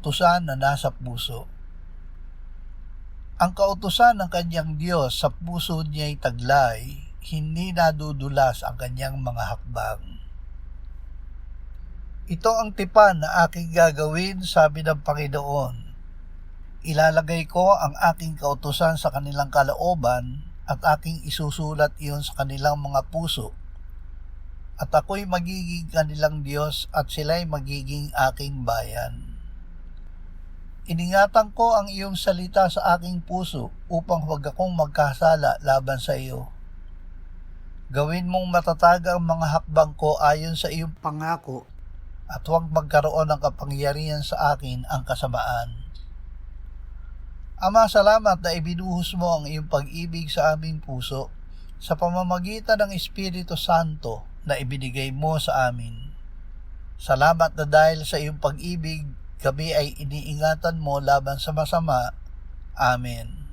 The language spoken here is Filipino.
kautusan na nasa puso. Ang kautusan ng kanyang Diyos sa puso niya'y taglay, hindi nadudulas ang kanyang mga hakbang. Ito ang tipan na aking gagawin, sabi ng Panginoon. Ilalagay ko ang aking kautusan sa kanilang kalooban at aking isusulat iyon sa kanilang mga puso. At ako'y magiging kanilang Diyos at sila'y magiging aking bayan. Iningatan ko ang iyong salita sa aking puso upang huwag akong magkasala laban sa iyo. Gawin mong matatag ang mga hakbang ko ayon sa iyong pangako at huwag magkaroon ng kapangyarihan sa akin ang kasamaan. Ama, salamat na ibinuhos mo ang iyong pag-ibig sa aming puso sa pamamagitan ng Espiritu Santo na ibinigay mo sa amin. Salamat na dahil sa iyong pag-ibig, kami ay iniingatan mo laban sa masama. Amen.